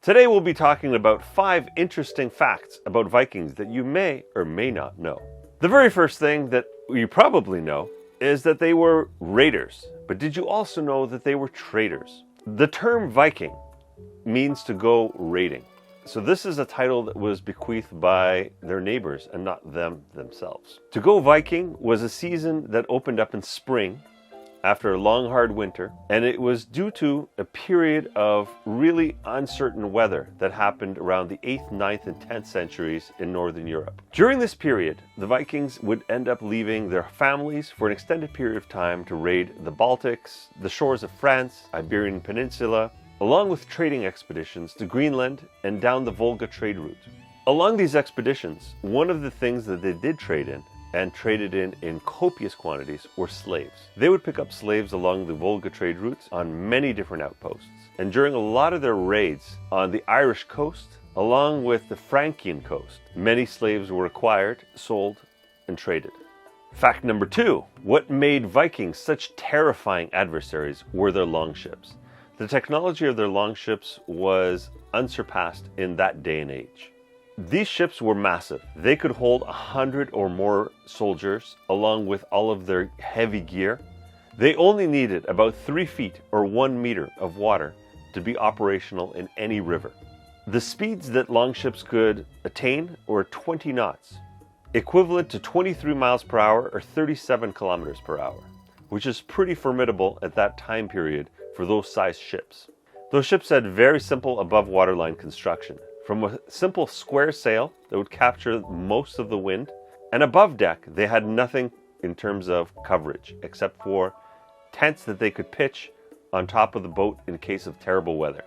Today we'll be talking about 5 interesting facts about Vikings that you may or may not know. The very first thing that you probably know is that they were raiders. But did you also know that they were traders? The term Viking means to go raiding. So this is a title that was bequeathed by their neighbors and not them themselves. To go Viking was a season that opened up in spring after a long, hard winter, and it was due to a period of really uncertain weather that happened around the 8th, 9th, and 10th centuries in Northern Europe. During this period, the Vikings would end up leaving their families for an extended period of time to raid the Baltics, the shores of France, Iberian Peninsula, along with trading expeditions to Greenland and down the Volga trade route. Along these expeditions, one of the things that they did trade in, and traded in copious quantities, were slaves. They would pick up slaves along the Volga trade routes on many different outposts. And during a lot of their raids on the Irish coast, along with the Frankian coast, many slaves were acquired, sold, and traded. Fact number 2, what made Vikings such terrifying adversaries were their longships. The technology of their longships was unsurpassed in that day and age. These ships were massive. They could hold 100 or more soldiers along with all of their heavy gear. They only needed about 3 feet or 1 meter of water to be operational in any river. The speeds that longships could attain were 20 knots, equivalent to 23 miles per hour or 37 kilometers per hour, which is pretty formidable at that time period for those size ships. Those ships had very simple above waterline construction, from a simple square sail that would capture most of the wind, and above deck they had nothing in terms of coverage except for tents that they could pitch on top of the boat in case of terrible weather.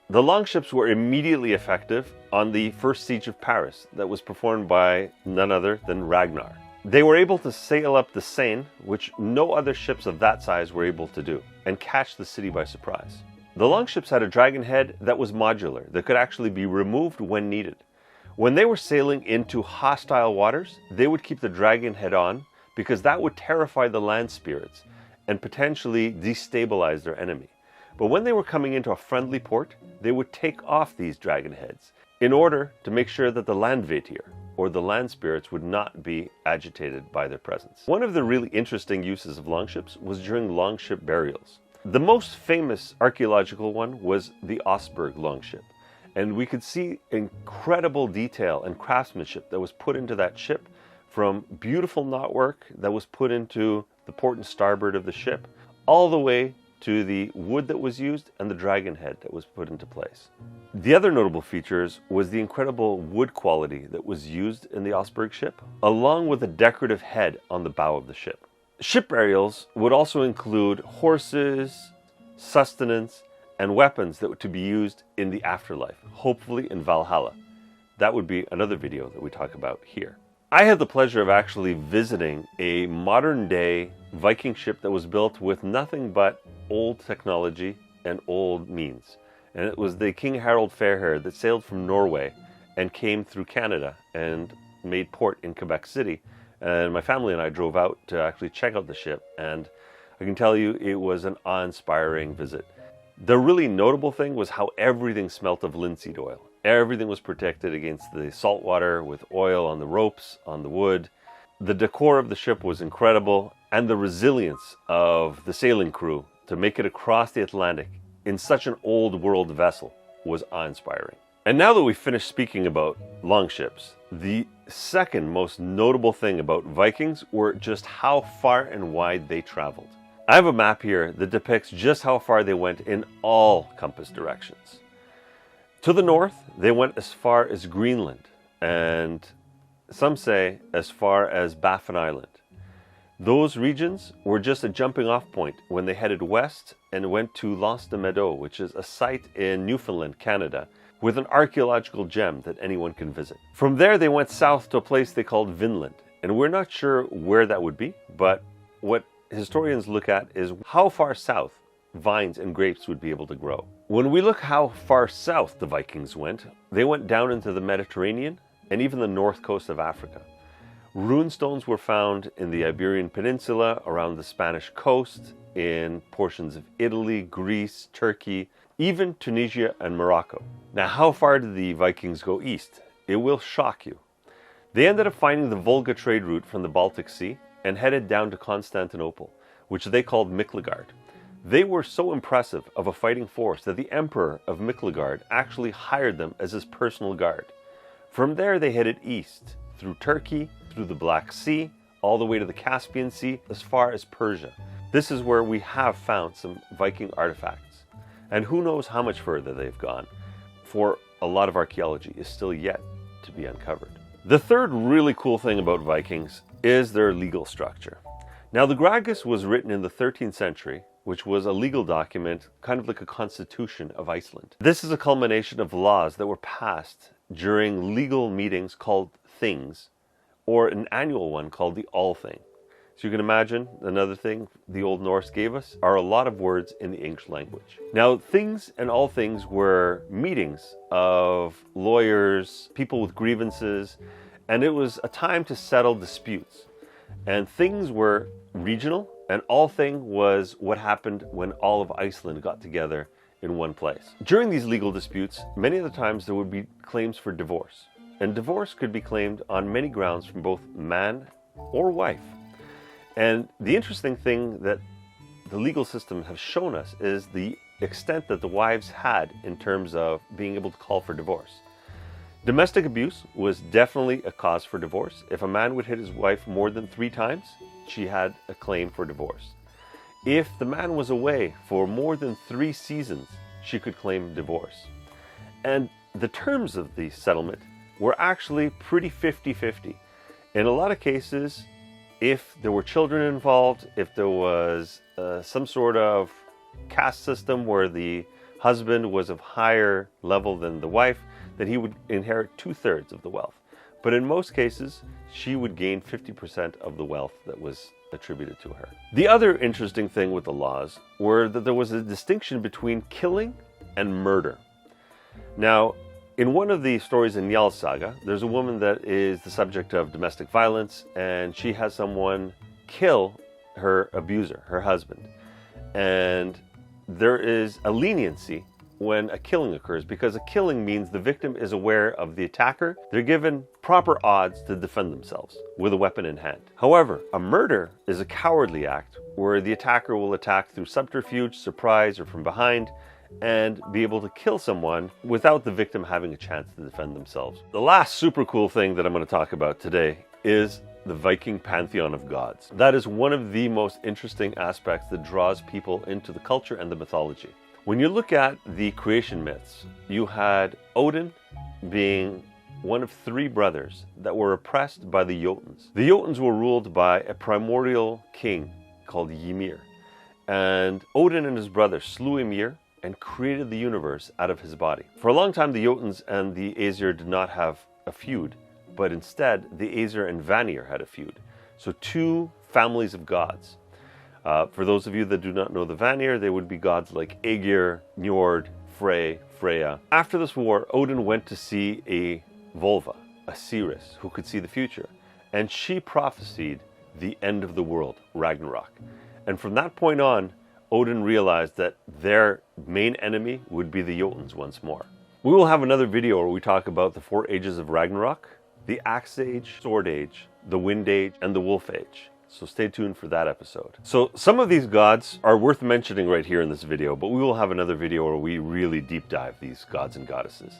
The longships were immediately effective on the first siege of Paris that was performed by none other than Ragnar. They were able to sail up the Seine, which no other ships of that size were able to do, and catch the city by surprise. The longships had a dragon head that was modular, that could actually be removed when needed. When they were sailing into hostile waters, they would keep the dragon head on because that would terrify the land spirits and potentially destabilize their enemy. But when they were coming into a friendly port, they would take off these dragon heads in order to make sure that the landvetir, or the land spirits, would not be agitated by their presence. One of the really interesting uses of longships was during longship burials. The most famous archaeological one was the Osberg longship, and we could see incredible detail and craftsmanship that was put into that ship, from beautiful knotwork that was put into the port and starboard of the ship, all the way to the wood that was used and the dragon head that was put into place. The other notable features was the incredible wood quality that was used in the Osberg ship, along with a decorative head on the bow of the ship. Ship burials would also include horses, sustenance, and weapons that were to be used in the afterlife, hopefully in Valhalla. That would be another video that we talk about here. I had the pleasure of actually visiting a modern day Viking ship that was built with nothing but old technology and old means. And it was the King Harald Fairhair that sailed from Norway and came through Canada and made port in Quebec City. And my family and I drove out to actually check out the ship, and I can tell you it was an awe-inspiring visit. The really notable thing was how everything smelt of linseed oil. Everything was protected against the salt water with oil on the ropes, on the wood. The decor of the ship was incredible, and the resilience of the sailing crew to make it across the Atlantic in such an old world vessel was awe-inspiring. And now that we've finished speaking about longships, the second most notable thing about Vikings were just how far and wide they traveled. I have a map here that depicts just how far they went in all compass directions. To the north, they went as far as Greenland, and some say as far as Baffin Island. Those regions were just a jumping off point when they headed west and went to L'Anse de Meadow, which is a site in Newfoundland, Canada, with an archaeological gem that anyone can visit. From there, they went south to a place they called Vinland, and we're not sure where that would be, but what historians look at is how far south vines and grapes would be able to grow. When we look how far south the Vikings went, they went down into the Mediterranean and even the north coast of Africa. Runestones were found in the Iberian Peninsula, around the Spanish coast, in portions of Italy, Greece, Turkey, even Tunisia and Morocco. Now, how far did the Vikings go east? It will shock you. They ended up finding the Volga trade route from the Baltic Sea and headed down to Constantinople, which they called Miklagard. They were so impressive of a fighting force that the Emperor of Miklagard actually hired them as his personal guard. From there, they headed east, through Turkey, through the Black Sea, all the way to the Caspian Sea, as far as Persia. This is where we have found some Viking artifacts. And who knows how much further they've gone, for a lot of archaeology is still yet to be uncovered. The third really cool thing about Vikings is their legal structure. Now, the Gragas was written in the 13th century, which was a legal document, kind of like a constitution of Iceland. This is a culmination of laws that were passed during legal meetings called things, or an annual one called the Althing. So you can imagine another thing the Old Norse gave us are a lot of words in the English language. Now, things and all things were meetings of lawyers, people with grievances, and it was a time to settle disputes. And things were regional, and all thing was what happened when all of Iceland got together in one place. During these legal disputes, many of the times there would be claims for divorce. And divorce could be claimed on many grounds from both man or wife. And the interesting thing that the legal system has shown us is the extent that the wives had in terms of being able to call for divorce. Domestic abuse was definitely a cause for divorce. If a man would hit his wife more than 3 times, she had a claim for divorce. If the man was away for more than 3 seasons, she could claim divorce. And the terms of the settlement were actually pretty 50-50. In a lot of cases, if there were children involved, if there was some sort of caste system where the husband was of higher level than the wife, then he would inherit 2/3 of the wealth. But in most cases, she would gain 50% of the wealth that was attributed to her. The other interesting thing with the laws were that there was a distinction between killing and murder. Now, in one of the stories in Njál's saga, there's a woman that is the subject of domestic violence, and she has someone kill her abuser, her husband. And there is a leniency when a killing occurs, because a killing means the victim is aware of the attacker. They're given proper odds to defend themselves with a weapon in hand. However, a murder is a cowardly act where the attacker will attack through subterfuge, surprise, or from behind, and be able to kill someone without the victim having a chance to defend themselves. The last super cool thing that I'm going to talk about today is the Viking pantheon of gods. That is one of the most interesting aspects that draws people into the culture and the mythology. When you look at the creation myths, you had Odin being one of 3 brothers that were oppressed by the Jotuns. The Jotuns were ruled by a primordial king called Ymir. And Odin and his brother slew Ymir and created the universe out of his body. For a long time, the Jotuns and the Aesir did not have a feud, but instead, the Aesir and Vanir had a feud. So 2 families of gods. For those of you that do not know the Vanir, they would be gods like Aegir, Njord, Frey, Freya. After this war, Odin went to see a Volva, a seeress, who could see the future. And she prophesied the end of the world, Ragnarok. And from that point on, Odin realized that their main enemy would be the Jotuns once more. We will have another video where we talk about the 4 ages of Ragnarok: the Axe Age, Sword Age, the Wind Age, and the Wolf Age. So stay tuned for that episode. So some of these gods are worth mentioning right here in this video, but we will have another video where we really deep dive these gods and goddesses.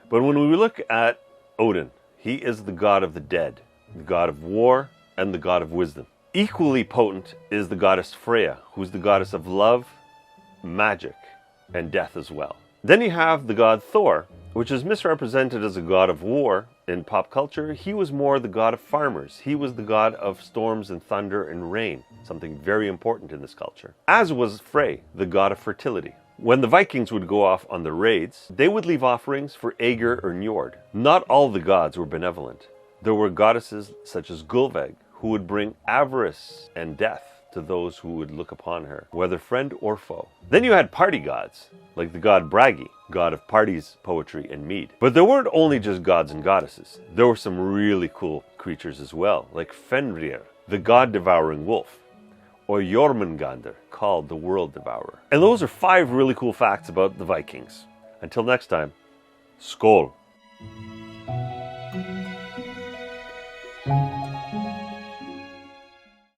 But when we look at Odin, he is the god of the dead, the god of war, and the god of wisdom. Equally potent is the goddess Freya, who's the goddess of love, magic, and death as well. Then you have the god Thor, which is misrepresented as a god of war in pop culture. He was more the god of farmers. He was the god of storms and thunder and rain, something very important in this culture. As was Frey, the god of fertility. When the Vikings would go off on their raids, they would leave offerings for Aegir or Njord. Not all the gods were benevolent. There were goddesses such as Gulveig, who would bring avarice and death to those who would look upon her, whether friend or foe. Then you had party gods, like the god Bragi, god of parties, poetry, and mead. But there weren't only just gods and goddesses. There were some really cool creatures as well, like Fenrir, the god-devouring wolf, or Jormungandr, called the World Devourer. And those are 5 really cool facts about the Vikings. Until next time, skål!